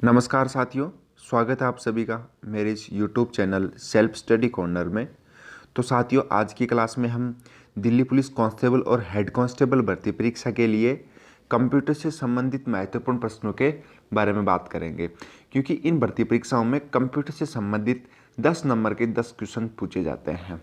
नमस्कार साथियों, स्वागत है आप सभी का मेरे इस YouTube channel self study corner में। तो साथियों, आज की क्लास में हम दिल्ली पुलिस कांस्टेबल और हेड कांस्टेबल भर्ती परीक्षा के लिए कंप्यूटर से संबंधित महत्वपूर्ण प्रश्नों के बारे में बात करेंगे, क्योंकि इन भर्ती परीक्षाओं में कंप्यूटर से संबंधित 10 नंबर के 10 क्वेश्चन पूछे जाते हैं।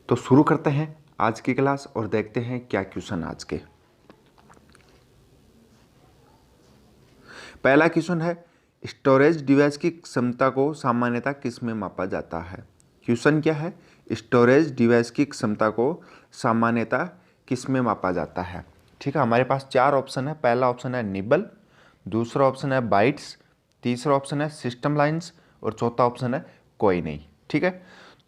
तो शुरू करते हैं आज की क्लास और देखते हैं क्या क्वेश्चन आज के। पहला क्वेश्चन है, स्टोरेज डिवाइस की क्षमता को सामान्यतः किस में मापा जाता है। क्वेश्चन क्या है, स्टोरेज डिवाइस की क्षमता को सामान्यतः किस में मापा जाता है। ठीक है, हमारे पास 4 ऑप्शन है। पहला ऑप्शन है निबल, दूसरा ऑप्शन है बाइट्स, तीसरा ऑप्शन है सिस्टम लाइन्स और चौथा ऑप्शन है कोई नहीं। ठीक है,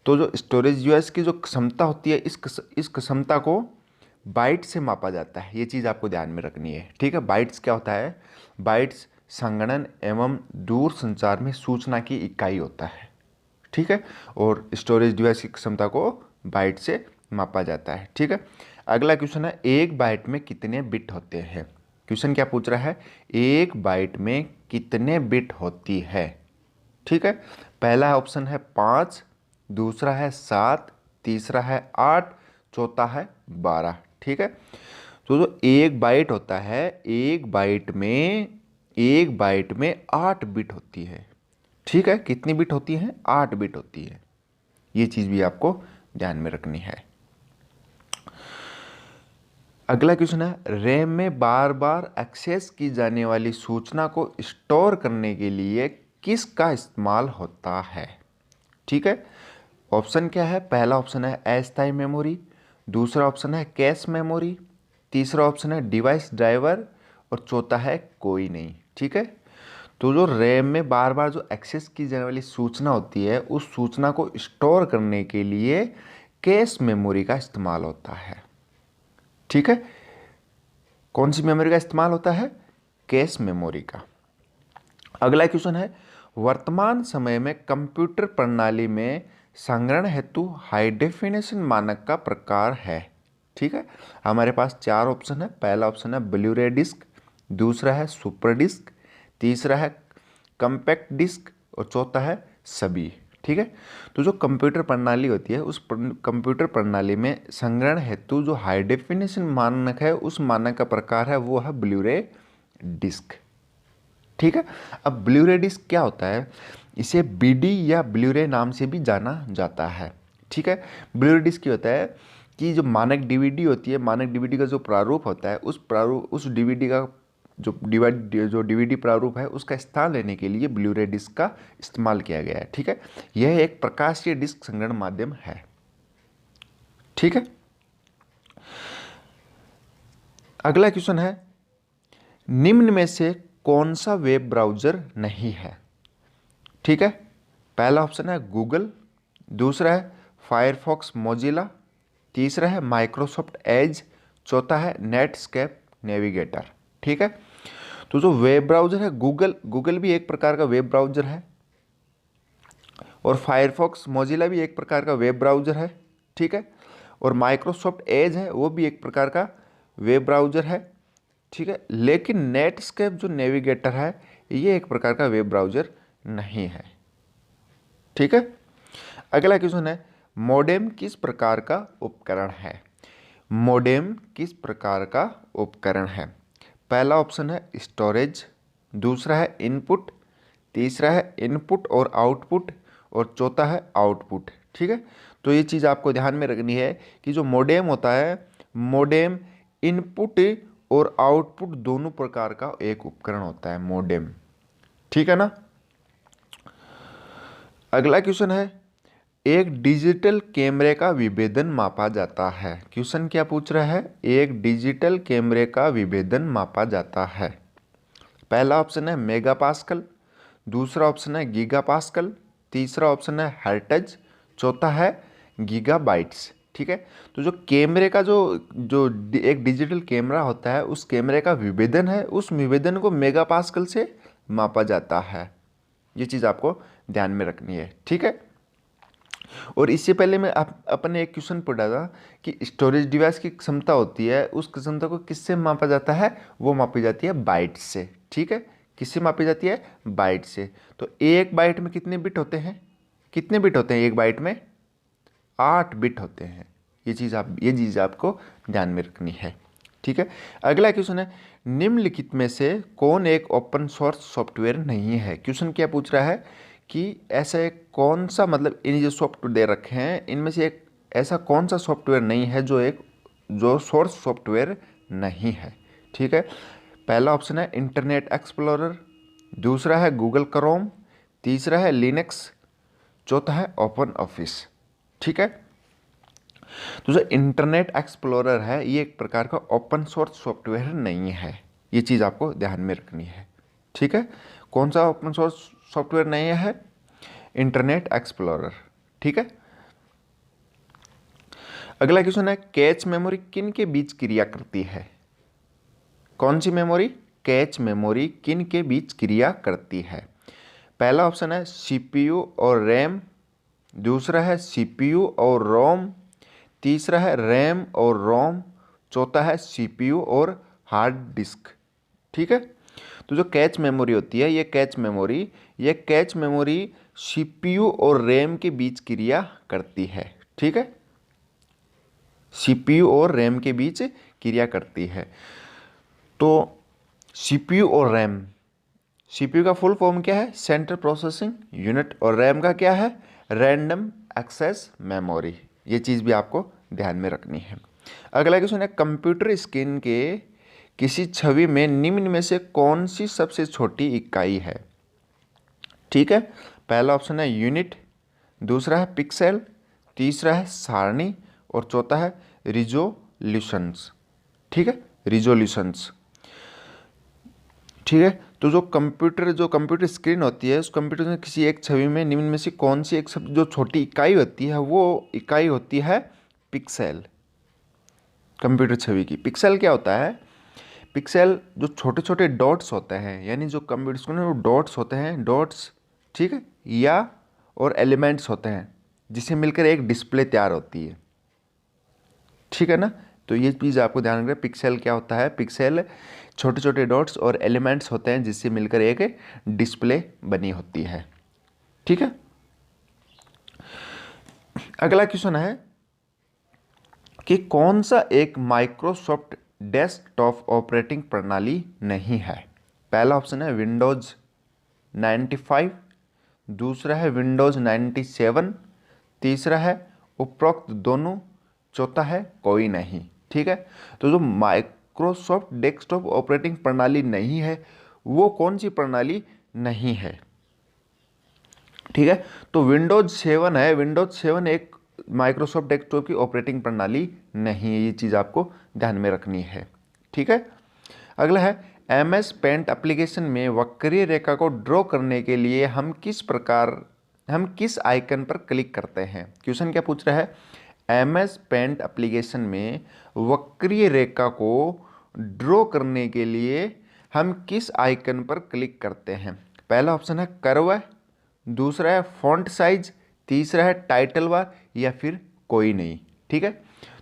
तो जो स्टोरेज डिवाइस की जो क्षमता होती है, इस क्षमता को बाइट से मापा जाता है। ये चीज़ आपको ध्यान में रखनी है। ठीक है, बाइट्स क्या होता है, बाइट्स संगणन एवं दूर संचार में सूचना की इकाई होता है। ठीक है, और स्टोरेज डिवाइस की क्षमता को बाइट से मापा जाता है। ठीक है, अगला क्वेश्चन है, एक बाइट में कितने बिट होते हैं। क्वेश्चन क्या पूछ रहा है, एक बाइट में कितने बिट होती है। ठीक है, पहला ऑप्शन है 5, दूसरा है 7, तीसरा है 8, चौथा है 12। ठीक है, तो जो एक बाइट होता है, एक बाइट में 8 बिट होती है। ठीक है, कितनी बिट होती है, 8 बिट होती है। ये चीज भी आपको ध्यान में रखनी है। अगला क्वेश्चन है, रैम में बार बार एक्सेस की जाने वाली सूचना को स्टोर करने के लिए किसका इस्तेमाल होता है। ठीक है, ऑप्शन क्या है, पहला ऑप्शन है अस्थायी मेमोरी, दूसरा ऑप्शन है कैश मेमोरी, तीसरा ऑप्शन है डिवाइस ड्राइवर और चौथा है कोई नहीं। ठीक है, तो जो रैम में बार बार जो एक्सेस की जाने वाली सूचना होती है, उस सूचना को स्टोर करने के लिए कैश मेमोरी का इस्तेमाल होता है। ठीक है, कौन सी मेमोरी का इस्तेमाल होता है, कैश मेमोरी का। अगला क्वेश्चन है, वर्तमान समय में कंप्यूटर प्रणाली में संग्रहण हेतु हाई डेफिनेशन मानक का प्रकार है। ठीक है, हमारे पास 4 ऑप्शन है। पहला ऑप्शन है ब्लू-रे डिस्क, दूसरा है सुपर डिस्क, तीसरा है कम्पैक्ट डिस्क और चौथा है सभी। ठीक है, तो जो कंप्यूटर प्रणाली होती है, उस कंप्यूटर प्रणाली में संग्रहण हेतु जो हाई डेफिनेशन मानक है, उस मानक का प्रकार है वो है ब्लू-रे डिस्क। ठीक है, अब ब्लू-रे डिस्क क्या होता है, इसे बीडी या ब्लू-रे नाम से भी जाना जाता है। ठीक है, ब्लू-रे डिस्क क्या होता है कि जो मानक डीवीडी होती है, मानक डीवीडी का जो प्रारूप होता है, उस डीवीडी का जो डीवीडी प्रारूप है, उसका स्थान लेने के लिए ब्लू-रे डिस्क का इस्तेमाल किया गया है। ठीक है, यह एक प्रकाशीय डिस्क संग्रहण माध्यम है। ठीक है, अगला क्वेश्चन है, निम्न में से कौन सा वेब ब्राउज़र नहीं है। ठीक है, पहला ऑप्शन है गूगल, दूसरा है फायरफॉक्स मोजिला, तीसरा है माइक्रोसॉफ्ट एज, चौथा है नेटस्केप नेविगेटर। ठीक है, तो जो वेब ब्राउज़र है गूगल भी एक प्रकार का वेब ब्राउज़र है और फायरफॉक्स मोजिला भी एक प्रकार का वेब ब्राउज़र है। ठीक है, और माइक्रोसॉफ्ट एज है वो भी एक प्रकार का वेब ब्राउज़र है। ठीक है, लेकिन नेटस्केप जो नेविगेटर है, ये एक प्रकार का वेब ब्राउज़र नहीं है। ठीक है, अगला क्वेश्चन है, मोडेम किस प्रकार का उपकरण है। मोडेम किस प्रकार का उपकरण है। पहला ऑप्शन है स्टोरेज, दूसरा है इनपुट, तीसरा है इनपुट और आउटपुट और चौथा है आउटपुट। ठीक है, तो ये चीज़ आपको ध्यान में रखनी है कि जो मोडेम होता है, मोडेम इनपुट और आउटपुट दोनों प्रकार का एक उपकरण होता है मोडेम। ठीक है ना। अगला क्वेश्चन है, एक डिजिटल कैमरे का विभेदन मापा जाता है। क्वेश्चन क्या पूछ रहा है, एक डिजिटल कैमरे का विभेदन मापा जाता है। पहला ऑप्शन है मेगापास्कल, दूसरा ऑप्शन है गीगापास्कल, तीसरा ऑप्शन है हर्ट्ज, चौथा है गीगाबाइट्स। ठीक है, तो जो कैमरे का जो एक डिजिटल कैमरा होता है, उस कैमरे का विभेदन है, उस विभेदन को मेगापास्कल से मापा जाता है। ये चीज़ आपको ध्यान में रखनी है। ठीक है, और इससे पहले मैं अपने एक क्वेश्चन पढ़ा था कि स्टोरेज डिवाइस की क्षमता होती है, उस क्षमता को किससे मापा जाता है, वो मापी जाती है बाइट्स से। ठीक है, किससे मापी जाती है? बाइट से। तो एक बाइट में कितने बिट होते हैं? कितने बिट होते हैं एक बाइट में? 8 बिट होते हैं। ये चीज़ आपको ध्यान में रखनी है। ठीक है। अगला क्वेश्चन है, निम्नलिखित में से कौन एक ओपन सोर्स सॉफ्टवेयर नहीं है? क्वेश्चन क्या पूछ रहा है कि ऐसा एक कौन सा, मतलब इन जो सॉफ्टवेयर दे रखे हैं इनमें से एक ऐसा कौन सा सॉफ्टवेयर नहीं है जो सोर्स सॉफ्टवेयर नहीं है। ठीक है। पहला ऑप्शन है इंटरनेट एक्सप्लोरर, दूसरा है गूगल क्रोम, तीसरा है लिनक्स, चौथा है ओपन ऑफिस। ठीक है। तो जो इंटरनेट एक्सप्लोरर है ये एक प्रकार का ओपन सोर्स सॉफ्टवेयर नहीं है। ये चीज़ आपको ध्यान में रखनी है। ठीक है। कौन सा ओपन सोर्स सॉफ्टवेयर नहीं है? Internet explorer. ठीक है। अगला क्वेश्चन है, कैच मेमोरी किन के बीच क्रिया करती है? कौन सी मेमोरी? कैच मेमोरी किन के बीच क्रिया करती है? पहला ऑप्शन है सीपीयू और रैम, दूसरा है सीपीयू और रोम, तीसरा है रैम और रोम, चौथा है सीपीयू और हार्ड डिस्क। ठीक है। तो जो कैच मेमोरी होती है ये कैच मेमोरी सीपीयू और रैम के बीच क्रिया करती है। ठीक है। सीपीयू और रैम के बीच क्रिया करती है। तो सीपीयू और रैम, सीपीयू का फुल फॉर्म क्या है? सेंट्रल प्रोसेसिंग यूनिट, और रैम का क्या है? Random access memory. ये चीज़ भी आपको ध्यान में रखनी है। अगला क्वेश्चन है, कंप्यूटर स्क्रीन के किसी छवि में निम्न में से कौन सी सबसे छोटी इकाई है? ठीक है। पहला ऑप्शन है यूनिट, दूसरा है पिक्सेल, तीसरा है सारणी और चौथा है रिजोल्यूशंस। ठीक है। रिजोल्यूशंस। ठीक है। तो जो कंप्यूटर स्क्रीन होती है उस कंप्यूटर में किसी एक छवि में निम्न में से कौन सी एक सब जो छोटी इकाई होती है वो इकाई होती है पिक्सेल। कंप्यूटर छवि की पिक्सेल क्या होता है? पिक्सेल जो छोटे छोटे डॉट्स होते हैं, यानी जो कंप्यूटर स्क्रीन में वो डॉट्स होते हैं, डॉट्स। ठीक है। या और एलिमेंट्स होते हैं जिससे मिलकर एक डिस्प्ले तैयार होती है। ठीक है ना। तो ये चीज़ आपको ध्यान रखना, पिक्सेल क्या होता है? पिक्सेल छोटे छोटे डॉट्स और एलिमेंट्स होते हैं जिससे मिलकर एक डिस्प्ले बनी होती है। ठीक है। अगला क्वेश्चन है कि कौन सा एक माइक्रोसॉफ्ट डेस्कटॉप ऑपरेटिंग प्रणाली नहीं है? पहला ऑप्शन है विंडोज 95, दूसरा है विंडोज 97, तीसरा है उपरोक्त दोनों, चौथा है कोई नहीं। ठीक है। तो जो माइक्रोसॉफ्ट डेस्कटॉप ऑपरेटिंग प्रणाली नहीं है वो कौन सी प्रणाली नहीं है? ठीक है। तो विंडोज 7 है। विंडोज 7 एक माइक्रोसॉफ्ट डेस्कटॉप की ऑपरेटिंग प्रणाली नहीं है। ये चीज़ आपको ध्यान में रखनी है। ठीक है। अगला है, एमएस पेंट एप्लीकेशन में वक्रीय रेखा को ड्रॉ करने के लिए हम किस आइकन पर क्लिक करते हैं? क्वेश्चन क्या पूछ रहा है? एमएस पेंट एप्लीकेशन में वक्रीय रेखा को ड्रॉ करने के लिए हम किस आइकन पर क्लिक करते हैं? पहला ऑप्शन है कर्व, दूसरा है फॉन्ट साइज, तीसरा है टाइटल बार या फिर कोई नहीं। ठीक है।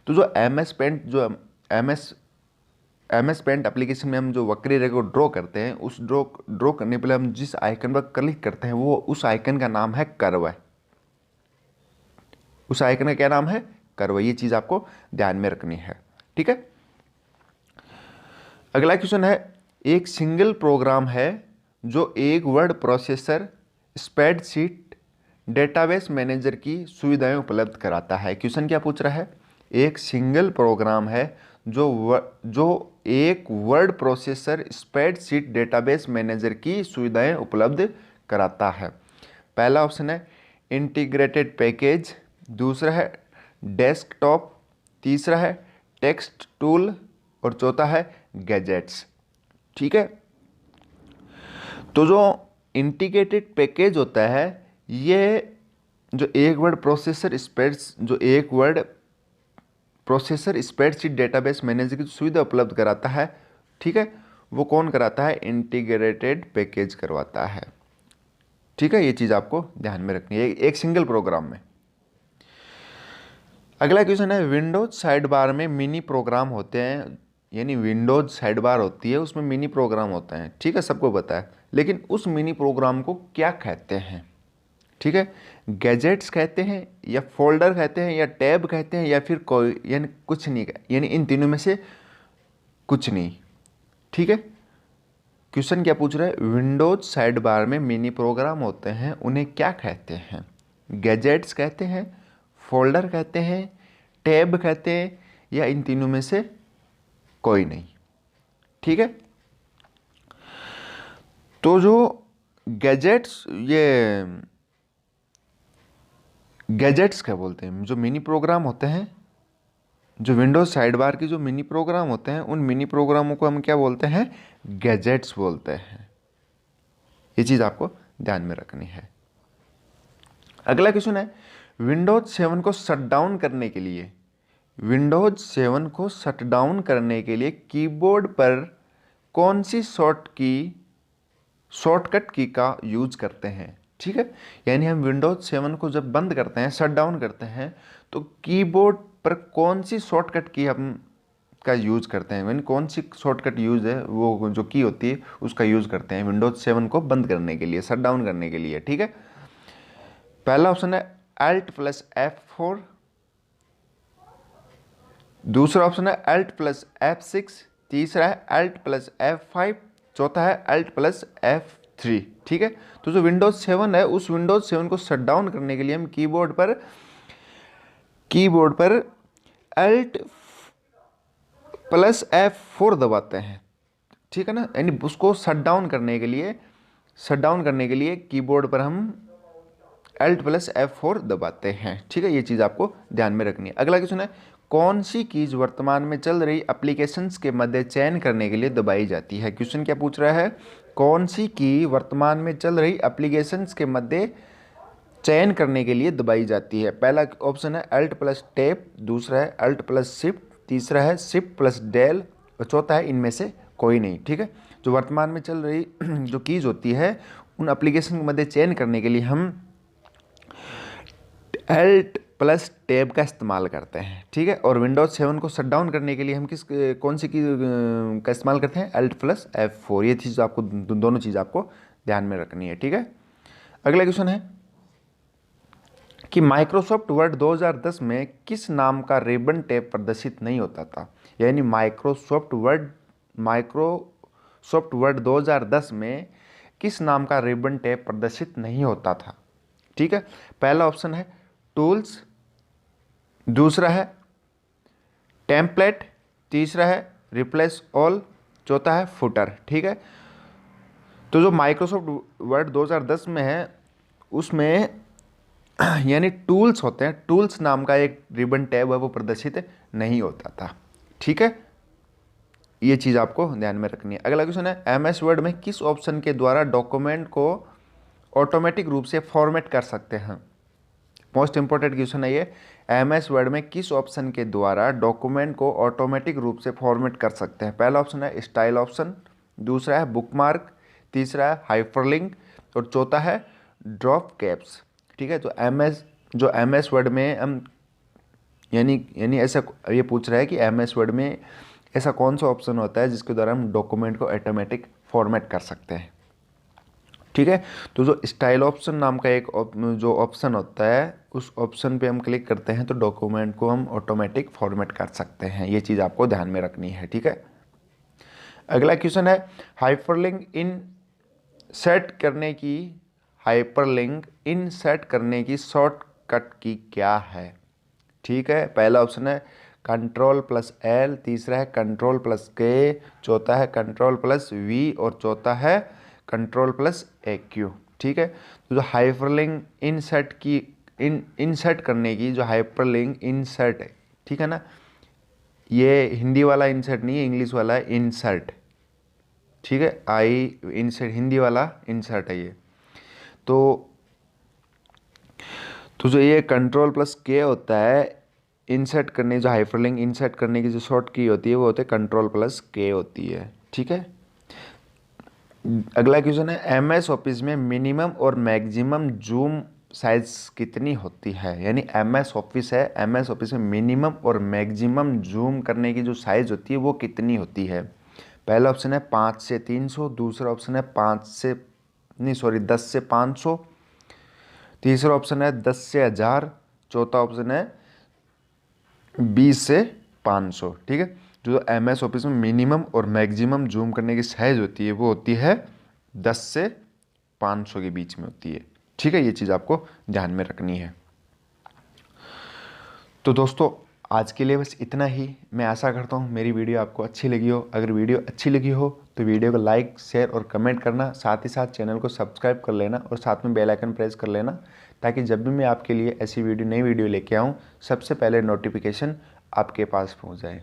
तो जो एमएस पेंट एप्लीकेशन में हम जो वक्रीय रेखा को ड्रॉ करते हैं उस ड्रॉ करने के लिए हम जिस आइकन पर क्लिक करते हैं वो उस आइकन का नाम है कर्व। उस आइकन का क्या नाम है? कर्व। ये चीज़ आपको ध्यान में रखनी है। ठीक है। अगला क्वेश्चन है, एक सिंगल प्रोग्राम है जो एक word processor, spreadsheet, database manager की सुविधाएं उपलब्ध कराता है। क्वेश्चन क्या पूछ रहा है? एक सिंगल प्रोग्राम है जो एक word processor, spreadsheet, database manager की सुविधाएं उपलब्ध कराता है। पहला ऑप्शन है इंटीग्रेटेड पैकेज, दूसरा है डेस्कटॉप, तीसरा है टेक्स्ट टूल और चौथा है गैजेट्स। ठीक है। तो जो इंटीग्रेटेड पैकेज होता है ये जो एक word processor spreadsheet database manager की सुविधा उपलब्ध कराता है, ठीक है, वो कौन कराता है? इंटीग्रेटेड पैकेज करवाता है। ठीक है। ये चीज़ आपको ध्यान में रखनी है एक सिंगल प्रोग्राम में। अगला क्वेश्चन है, विंडोज साइड बार में मिनी प्रोग्राम होते हैं यानी विंडोज साइड बार होती है, उसमें मिनी प्रोग्राम होते हैं, ठीक है, सबको पता है। लेकिन उस मिनी प्रोग्राम को क्या कहते हैं? ठीक है, गैजेट्स कहते हैं या फोल्डर कहते हैं या टैब कहते हैं या फिर कोई, यानी कुछ नहीं, यानी इन तीनों में से कुछ नहीं। ठीक है, क्वेश्चन क्या पूछ रहा है? विंडोज साइड बार में मिनी प्रोग्राम होते हैं, उन्हें क्या कहते हैं? गैजेट्स कहते हैं, फोल्डर कहते हैं, टैब कहते हैं या इन तीनों में से कोई नहीं। ठीक है, तो जो गैजेट्स, ये गैजेट्स क्या बोलते हैं? जो मिनी प्रोग्राम होते हैं, जो विंडोज साइड बार की जो मिनी प्रोग्राम होते हैं, उन मिनी प्रोग्रामों को हम क्या बोलते हैं? गैजेट्स बोलते हैं। ये चीज़ आपको ध्यान में रखनी है। अगला क्वेश्चन है, विंडोज 7 को शट डाउन करने के लिए, विंडोज 7 को शट डाउन करने के लिए कीबोर्ड पर कौन सी शॉर्टकट की का यूज करते हैं? ठीक है, यानी हम विंडोज 7 को जब बंद करते हैं, शट डाउन करते हैं, तो कीबोर्ड पर कौन सी शॉर्टकट की हम का यूज करते हैं, यानी कौन सी शॉर्टकट यूज है, वो जो की होती है उसका यूज करते हैं विंडोज 7 को बंद करने के लिए, शट डाउन करने के लिए। ठीक है, पहला ऑप्शन है Alt+F4, दूसरा ऑप्शन है Alt+F6, तीसरा है Alt+F5, चौथा है Alt+F3। ठीक है, तो जो विंडोज 7 है, उस विंडोज 7 को शट डाउन करने के लिए हम कीबोर्ड पर Alt+F4 दबाते हैं। ठीक है ना, यानी उसको शट डाउन करने के लिए कीबोर्ड पर हम Alt+F4 दबाते हैं। ठीक है, ये चीज़ आपको ध्यान में रखनी है। अगला क्वेश्चन है, कौन सी कीज वर्तमान में चल रही एप्लीकेशंस के मध्य चयन करने के लिए दबाई जाती है? क्वेश्चन क्या पूछ रहा है? कौन सी की वर्तमान में चल रही एप्लीकेशंस के मध्य चयन करने के लिए दबाई जाती है? पहला ऑप्शन है Alt+Tab, दूसरा है Alt+Shift, तीसरा है Shift+Del और चौथा है इनमें से कोई नहीं। ठीक है, जो वर्तमान में चल रही जो कीज होती है, उन एप्लीकेशन के मध्य चयन करने के लिए हम Alt+Tab का इस्तेमाल करते हैं। ठीक है, और विंडोज 7 को शट डाउन करने के लिए हम कौन सी की का इस्तेमाल करते हैं? Alt+F4। ये चीज़ आपको, दोनों चीज़ आपको ध्यान में रखनी है। ठीक है, अगला क्वेश्चन है कि माइक्रोसॉफ्ट वर्ड 2010 में किस नाम का रिबन टैब प्रदर्शित नहीं होता था? यानी माइक्रोसॉफ्ट वर्ड 2010 में किस नाम का रिबन टैब प्रदर्शित नहीं होता था? ठीक है, पहला ऑप्शन है टूल्स, दूसरा है टेम्पलेट, तीसरा है रिप्लेस ऑल, चौथा है फुटर। ठीक है, तो जो माइक्रोसॉफ्ट वर्ड 2010 में है, उसमें यानी टूल्स होते हैं, टूल्स नाम का एक रिबन टैब है, वो प्रदर्शित नहीं होता था। ठीक है, ये चीज़ आपको ध्यान में रखनी है। अगला क्वेश्चन है, MS वर्ड में किस ऑप्शन के द्वारा डॉक्यूमेंट को ऑटोमेटिक रूप से फॉर्मेट कर सकते हैं? मोस्ट इंपॉर्टेंट क्वेश्चन है ये। MS वर्ड में किस ऑप्शन के द्वारा डॉक्यूमेंट को ऑटोमेटिक रूप से फॉर्मेट कर सकते हैं? पहला ऑप्शन है स्टाइल ऑप्शन, दूसरा है बुकमार्क, तीसरा है हाइपरलिंक और चौथा है ड्रॉप कैप्स। ठीक है, तो MS वर्ड में हम यानी ऐसा ये पूछ रहा है कि MS वर्ड में ऐसा कौन सा ऑप्शन होता है जिसके द्वारा हम डॉक्यूमेंट को ऑटोमेटिक फॉर्मेट कर सकते हैं? ठीक है, तो जो स्टाइल ऑप्शन नाम का एक जो ऑप्शन होता है, उस ऑप्शन पे हम क्लिक करते हैं तो डॉक्यूमेंट को हम ऑटोमेटिक फॉर्मेट कर सकते हैं। ये चीज़ आपको ध्यान में रखनी है। ठीक है, अगला क्वेश्चन है, हाइपरलिंक इन सेट करने की शॉर्टकट की क्या है? ठीक है, पहला ऑप्शन है Ctrl+L, तीसरा है Ctrl+K, चौथा है Ctrl+V और चौथा है Ctrl+AQ। ठीक है, तो जो हाइपरलिंक इंसर्ट करने की जो हाइपरलिंक इंसर्ट है, ठीक है ना, ये हिंदी वाला इंसर्ट नहीं है, इंग्लिश वाला है इंसर्ट। ठीक है, इंसर्ट हिंदी वाला इंसर्ट है ये। तो जो ये Ctrl+K होता है, इंसर्ट करने, जो हाइपरलिंक इंसर्ट करने की जो शॉर्ट की होती है, वो होते है Ctrl+K होती है। ठीक है, अगला क्वेश्चन है, MS ऑफिस में मिनिमम और मैक्सिमम जूम साइज़ कितनी होती है, यानी MS ऑफिस है, MS ऑफिस में मिनिमम और मैक्सिमम जूम करने की जो साइज़ होती है वो कितनी होती है। पहला ऑप्शन है 5 से 300, दूसरा ऑप्शन है 10 से 500, तीसरा ऑप्शन है 10 से 1000, चौथा ऑप्शन है 20 से 500। ठीक है, जो MS ऑफिस में मिनिमम और मैक्सिमम जूम करने की साइज़ होती है वो होती है 10 से 500 के बीच में होती है। ठीक है, ये चीज़ आपको ध्यान में रखनी है। तो दोस्तों आज के लिए बस इतना ही। मैं आशा करता हूँ मेरी वीडियो आपको अच्छी लगी हो। अगर वीडियो अच्छी लगी हो तो वीडियो को लाइक, शेयर और कमेंट करना, साथ ही साथ चैनल को सब्सक्राइब कर लेना और साथ में बेल आइकन प्रेस कर लेना, ताकि जब भी मैं आपके लिए ऐसी नई वीडियो लेके आऊँ सबसे पहले नोटिफिकेशन आपके पास पहुँच जाए।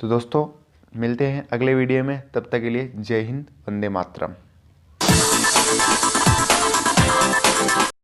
तो दोस्तों मिलते हैं अगले वीडियो में, तब तक के लिए जय हिंद, वंदे मातरम।